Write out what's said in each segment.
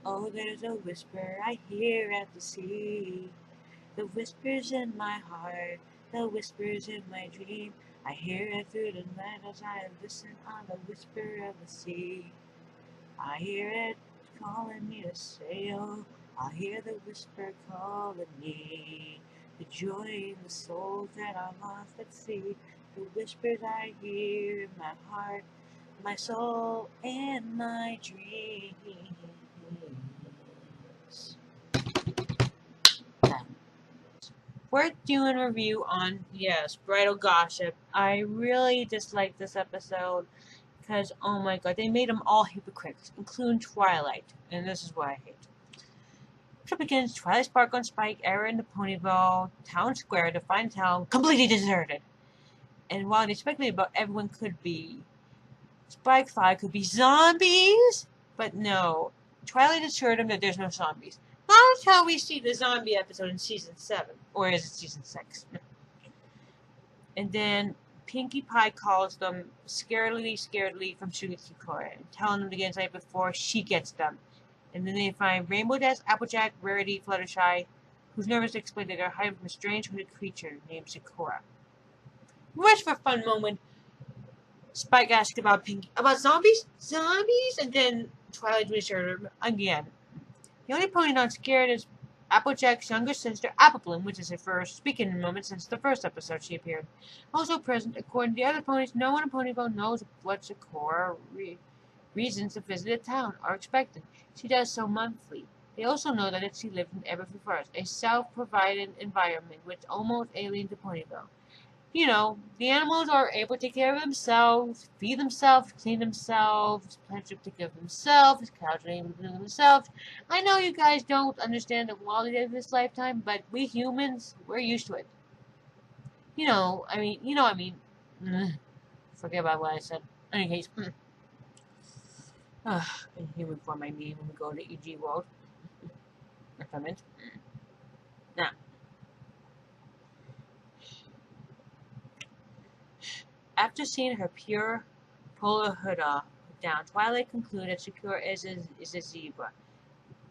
Oh, there's a whisper I hear at the sea. The whispers in my heart, the whispers in my dream. I hear it through the night as I listen on the whisper of the sea. I hear it calling me to sail. I hear the whisper calling me. The joy in the souls that are lost at sea. The whispers I hear in my heart, my soul, and my dreams. We're doing a review on, yes, Bridle Gossip. I really disliked this episode because, oh my god, they made them all hypocrites, including Twilight. And this is what I hate. So begins Twilight Sparkle and Spike enter in the Ponyville town square to find town completely deserted. And while they speculated about everyone could be, Spike thought it could be zombies, but no. Twilight assured him that there's no zombies. Not until we see the zombie episode in season 7, or is it season 6? And then Pinkie Pie calls them scaredly from Sakura, telling them to get inside before she gets them. And then they find Rainbow Dash, Applejack, Rarity, Fluttershy, who's nervous to explain that they're hiding from a strange hooded creature named Sakura. Wish for a fun moment. Spike asked about Pinkie about zombies? Zombies? And then Twilight reassured her again. The only pony not scared is Applejack's younger sister, Apple Bloom, which is her first speaking moment since the first episode she appeared. Also present, according to the other ponies, no one in Ponyville knows what Sakura reasons to visit the town are expected. She does so monthly. They also know that she lives in Everfree Forest, a self-provided environment which is almost alien to Ponyville. You know, the animals are able to take care of themselves, feed themselves, clean themselves, plants to take care of themselves, cows are able to do themselves. I know you guys don't understand the quality of this lifetime, but we humans, we're used to it. I mean. Forget about what I said. In any case, in human form, I mean when we go to EG World. Or comment. Now, after seeing her pure polar hood down, Twilight concluded Sakura is a zebra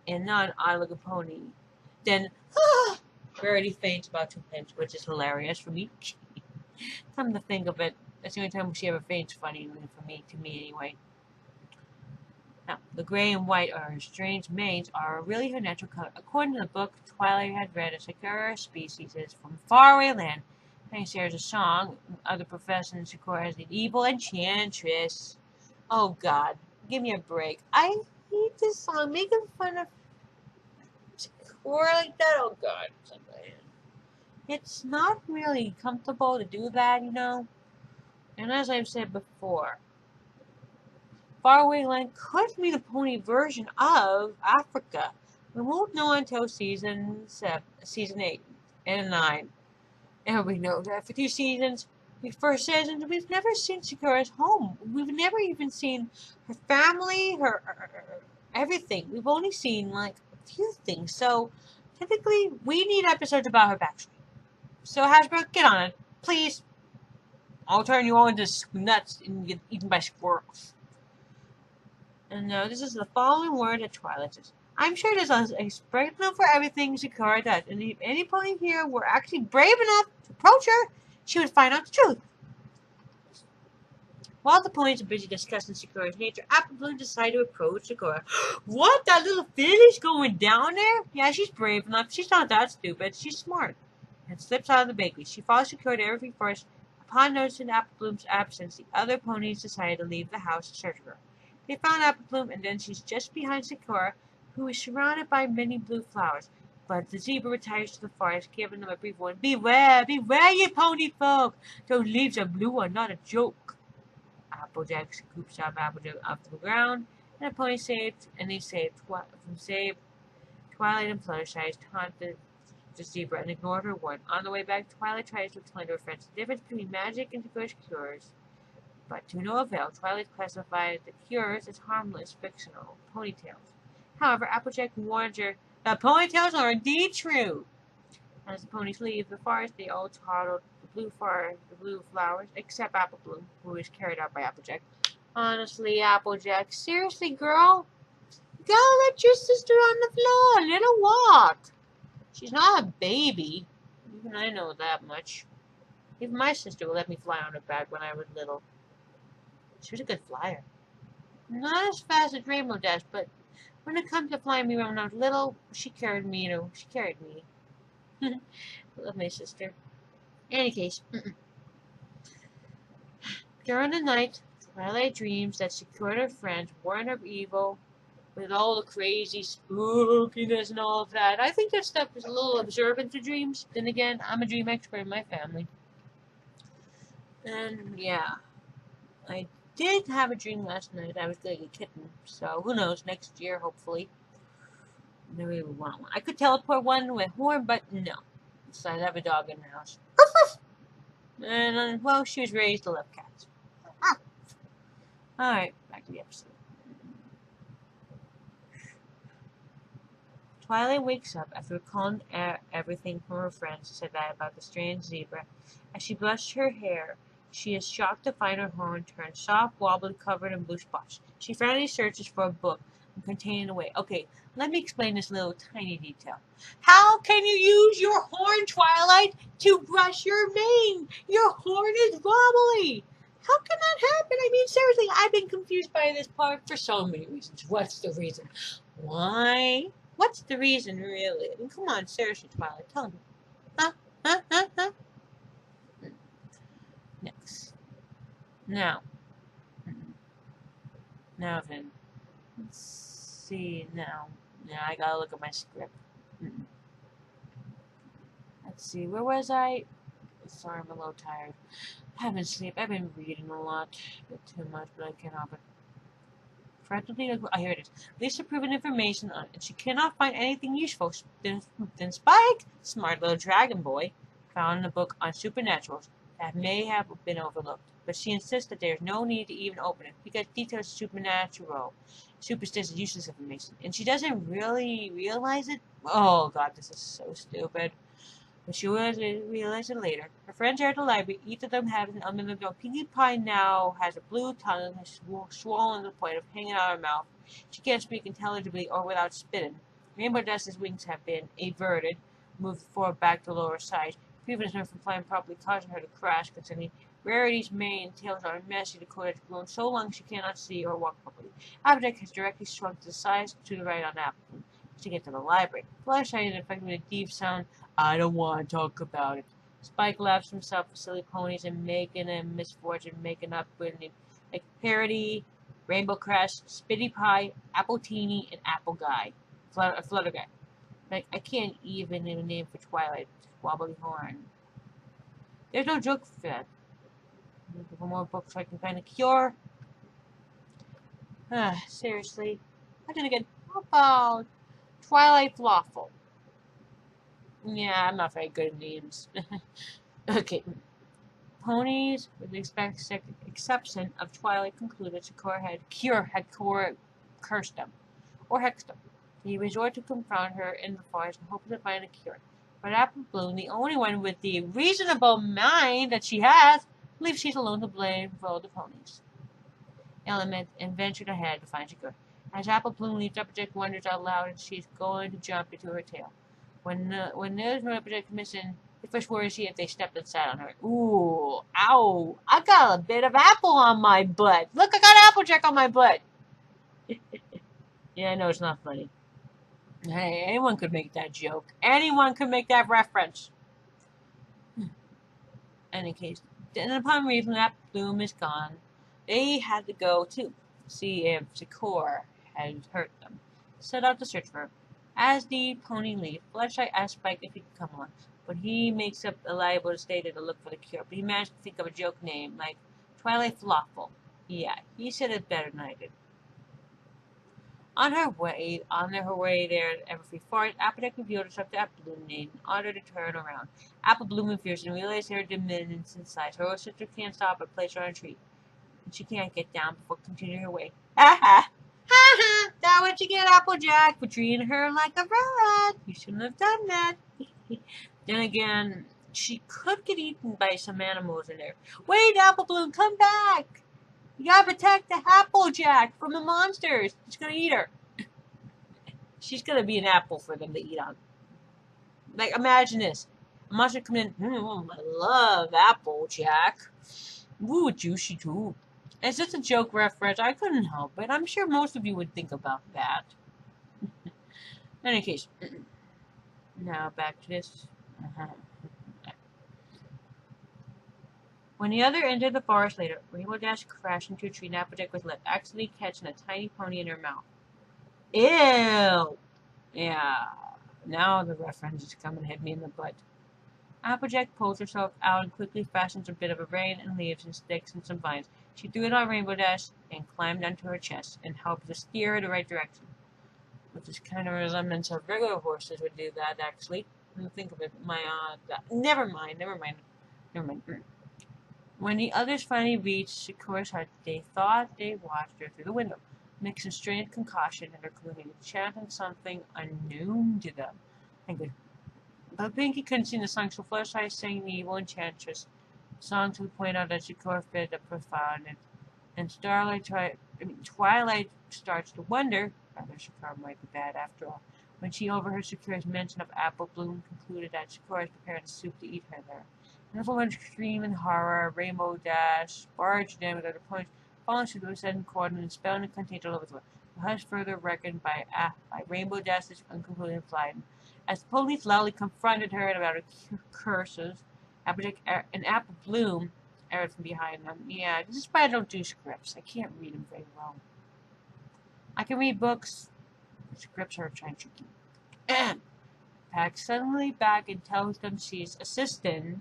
and not an odd-looking pony. Then, Rarity faints about 2 pinch, which is hilarious for me. Come to think of it, that's the only time she ever faints funny for me, to me anyway. Now, the gray and white are her strange manes are really her natural color. According to the book Twilight had read, a Sakura species is from faraway land. And shares a song. Other professions, Sakura is an evil enchantress. Oh God, give me a break. I hate this song. Making fun of Sakura like that. Oh God, it's not really comfortable to do that, you know. And as I've said before, faraway land could be the pony version of Africa. We won't know until season 8 and 9. And we know that for 2 seasons, the first seasons, we've never seen Sakura's home. We've never even seen her family, her everything. We've only seen like a few things. So typically, we need episodes about her backstory. So Hasbro, get on it, please. I'll turn you all into nuts and get eaten by squirrels. And no, this is the following word that Twilight says. I'm sure there's a spectrum for everything Sakura does, and if any pony here were actually brave enough to approach her, she would find out the truth. While the ponies are busy discussing Sakura's nature, Apple Bloom decided to approach Sakura. What? That little filly's going down there? Yeah, she's brave enough. She's not that stupid. She's smart. And slips out of the bakery. She follows Sakura to Everfree Forest. Upon noticing Apple Bloom's absence, the other ponies decided to leave the house to search for her. They found Apple Bloom, and then she's just behind Sakura, who is surrounded by many blue flowers. But the zebra retires to the forest, giving them a brief warning. Beware, beware, you pony folk! Those leaves are blue are not a joke. Applejack scoops up Applejack off the ground, and the pony saved, and they saved Twilight and Fluttershy taunted the zebra and ignored her warning. On the way back, Twilight tries to explain to her friends the difference between magic and Sakura's cures. But to no avail, Twilight classified the cures as harmless, fictional ponytails. However, Applejack warns her that ponytails are indeed true. As the ponies leave the forest, they all toddled the blue flowers, except Apple Bloom, who is carried out by Applejack. Honestly, Applejack, seriously, girl? You gotta let your sister on the floor. Let her walk. She's not a baby. Even I know that much. Even my sister would let me fly on her back when I was little. She was a good flyer. Not as fast as Rainbow Dash, but when it comes to flying me when I was little, she carried me, she carried me. I love my sister. In any case, during the night, Twilight dreams that secured her friends weren't of evil, with all the crazy spookiness and all of that. I think that stuff is a little observant to dreams. Then again, I'm a dream expert in my family. And yeah, I did have a dream last night. I was getting a kitten. So who knows, next year, hopefully. Maybe we want one. I could teleport one with horn, but no. So I have a dog in the house. And, well, she was raised to love cats. Alright, back to the episode. Twilight wakes up after recalling everything from her friends said that about the strange zebra. As she brushed her hair, she is shocked to find her horn turned soft, wobbly, covered in blue spots. She frantically searches for a book containing away. Okay, let me explain this little tiny detail. How can you use your horn, Twilight, to brush your mane? Your horn is wobbly. How can that happen? I mean, seriously, I've been confused by this part for so many reasons. What's the reason? Why? What's the reason, really? I mean, come on, seriously, Twilight, tell me. Huh? Huh? Next. Now then. Let's see now. Yeah, I gotta look at my script. Let's see, where was I? Sorry, I'm a little tired. I haven't slept. I've been reading a lot. A bit too much, but I can't help it. Frantically, I heard it. Lisa proven information on it, and she cannot find anything useful. Then Spike, smart little dragon boy, found a book on supernaturals that may have been overlooked. But she insists that there is no need to even open it because details supernatural, superstitious, useless information, and she doesn't really realize it. Oh God, this is so stupid. But she will realize it later. Her friends are at the library. Each of them has an unlimited dog. Pinkie Pie now has a blue tongue swollen to the point of hanging out her mouth. She can't speak intelligibly or without spitting. Rainbow Dust's wings have been averted, moved forward back to lower side, preventing her from flying properly, causing her to crash constantly. Rarity's mane and tails are messy. The coat has grown so long she cannot see or walk properly. Applejack has directly shrunk to the size to the right on Apple to get to the library. Flashlight is infected with a deep sound. I don't want to talk about it. Spike laughs himself for silly ponies and making a misfortune, making up with like Parody, Rainbow Crest, Spitty Pie, Apple Teeny, and Apple Guy. Flutter Guy. Like, I can't even name a name for Twilight. Wobbly Horn. There's no joke for that. Looking for more books so I can find a cure. Seriously. I didn't get. How about Twilight Flawful? Yeah, I'm not very good at names. Okay. Ponies, with the exception of Twilight, concluded Cure had cursed them, or hexed them. He resorted to confront her in the forest and hoped to find a cure. But Apple Bloom, the only one with the reasonable mind that she has, believes she's alone to blame for all the ponies' element and ventured ahead to find a cure. As Apple Bloom leaps, Applejack wonders out loud and she's going to jump into her tail. When there's no Applejack missing, the first worry is if they stepped inside on her. Ooh, ow! I got a bit of apple on my butt. Look, I got Applejack on my butt. Yeah, I know it's not funny. Hey, anyone could make that joke. Anyone could make that reference. Any case, then upon reason that Bloom is gone, they had to go to see if Zakor had hurt them. Set out to search for her. As the pony leaves, Flashlight asks Spike if he can come along, but he makes up a liable to stay there to look for the cure. But he managed to think of a joke name, like Twilight Flawful. Yeah, he said it better than I did. On her way there at Everfree Forest, Applejack revealed herself to Apple Bloom and ordered to turn around. Apple Bloom in fear and realized her diminution in size. Her sister can't stop but place her on a tree, and she can't get down before continuing her way. Ha ha! Ha ha! That's what you get, Applejack, for treating her like a rat. You shouldn't have done that. Then again, she could get eaten by some animals in there. Wait, Apple Bloom, come back! You gotta protect the Applejack from the monsters. It's gonna eat her. she's gonna be an apple for them to eat on. Like, imagine this. A monster coming in, I love Applejack. Ooh, juicy too. It's just a joke reference. I couldn't help it. I'm sure most of you would think about that. In any case, now back to this. When the other entered the forest later, Rainbow Dash crashed into a tree and Applejack was left, accidentally catching a tiny pony in her mouth. Ew! Yeah. Now the reference is coming to hit me in the butt. Applejack pulls herself out and quickly fashions a bit of a rein and leaves and sticks and some vines. She threw it on Rainbow Dash and climbed onto her chest and helped to steer her the right direction. Which is kind of a resemblance of regular horses would do that, actually. When you think of it, never mind. When the others finally reached Sakura's hut, they thought they watched her through the window, mixing a strange concoction and her glooming, chanting something unknown to them. But Pinkie couldn't sing the song, so Fluttershy sang the evil enchantress song to point out that Sakura fit the profile, and Twilight starts to wonder whether Sakura might be bad after all. When she overheard Sakura's mention of Apple Bloom, concluded that Sakura was preparing a soup to eat her there. And everyone screamed in horror. Rainbow Dash barged in with other ponies, falling through the sudden cordon and spelling and contained all over the world. The hush further reckoned by Rainbow Dash's unconcluded flight. As the ponies loudly confronted her about her curses, Applejack and Apple Bloom aired from behind them. Yeah, this is why I don't do scripts. I can't read them very well. I can read books. Scripts are trying to tricky. Pack suddenly back and tells them she's assisting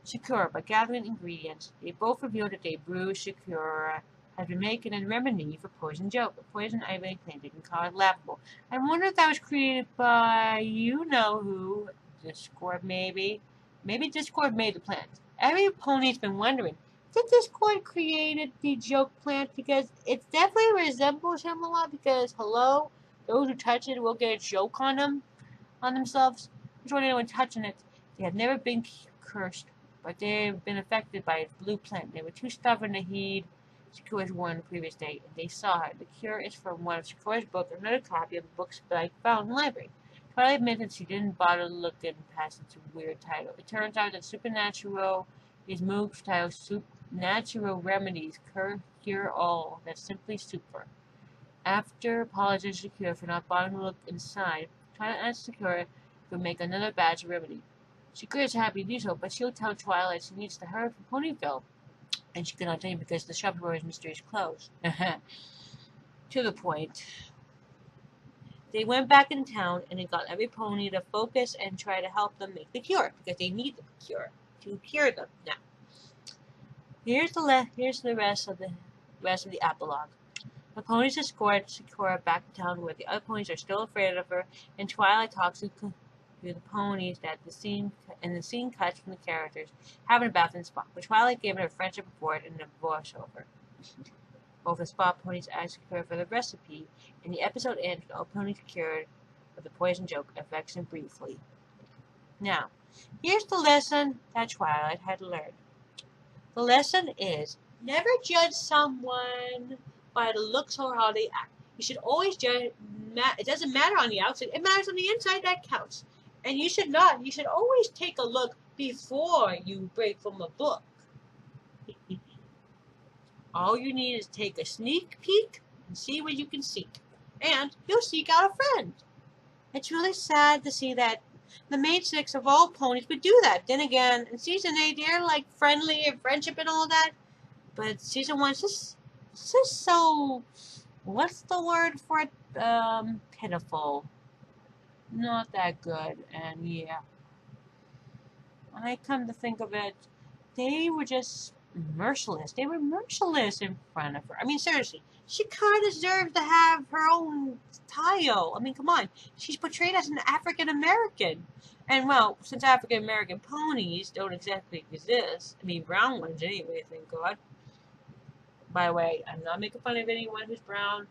Sakura by gathering ingredients. They both revealed that they brew Sakura has been making a remedy for poison joke, a poison I really claimed they can call it laughable. I wonder if that was created by you-know-who, Discord maybe. Maybe Discord made the plant. Every pony's been wondering, did Discord created the joke plant? Because it definitely resembles him a lot, because, hello, those who touch it will get a joke on themselves. Which one anyone touching it? They have never been cursed, but they have been affected by its blue plant. They were too stubborn to heed Sakura's warning the previous day, and they saw her. The cure is from one of Sakura's books, or another copy of the books that I found in the library. Twilight admitted she didn't bother looking past its weird title. It turns out that Supernatural is Moog's title, Supernatural Remedies Cure All. That's simply super. After apologizing to Sakura for not bothering to look inside, Twilight asked Sakura to make another batch of remedy. Sakura is happy to do so, but she'll tell Twilight she needs to hurry from Ponyville. And she cannot tell you because the shop door is mysterious closed. To the point. They went back in town and it got every pony to focus and try to help them make the cure, because they need the cure to cure them. Now, here's the rest of the epilogue. The ponies escort Sakura back to town where the other ponies are still afraid of her, and Twilight talks to the ponies that the scene cuts from the characters having a bath in Spot, but Twilight gave her a friendship report and a voiceover. Both the Spot ponies asked her for the recipe, and the episode ends with all ponies cured of the poison joke, affects them briefly. Now, here's the lesson that Twilight had learned. The lesson is, never judge someone by the looks or how they act. You should always judge, it doesn't matter on the outside, it matters on the inside, that counts. And you should always take a look before you break from a book. All you need is take a sneak peek and see what you can seek. And you'll seek out a friend. It's really sad to see that the main six of all ponies would do that. Then again, in season 8, they're like friendly and friendship and all that. But season 1 is just so, what's the word for it? Pitiful. Not that good. And yeah, when I come to think of it, they were just merciless. They were merciless in front of her. I mean, seriously, she kind of deserves to have her own title. I mean, come on. She's portrayed as an African American. And well, since African American ponies don't exactly exist, I mean, brown ones anyway, thank God. By the way, I'm not making fun of anyone who's brown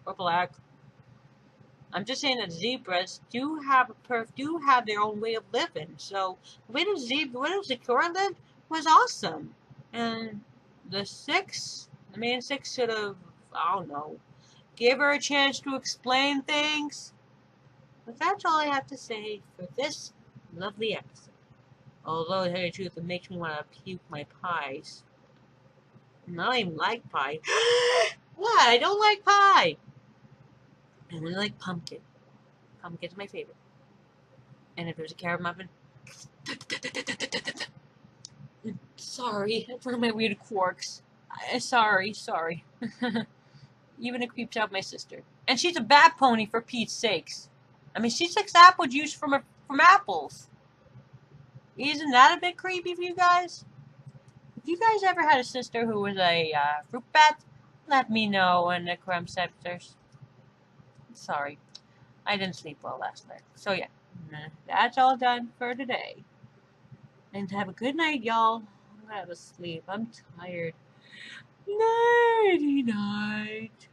or black. I'm just saying that zebras do have their own way of living. So the way the Sakura lived was awesome. And the main six should have, I don't know, Give her a chance to explain things. But that's all I have to say for this lovely episode. Although, to tell you the truth, it makes me want to puke my pies. I don't even like pie. What? I don't like pie. I only like pumpkin. Pumpkin's my favorite. And if there's a carrot muffin, sorry, that's one of my weird quirks. Sorry. Even it creeps out my sister. And she's a bat pony, for Pete's sakes. I mean, she sucks apple juice from apples. Isn't that a bit creepy for you guys? If you guys ever had a sister who was a fruit bat, let me know in the crumb sectors. Sorry, I didn't sleep well last night. So yeah, that's all done for today. And have a good night, y'all. I'm gonna have a sleep. I'm tired. Nighty night.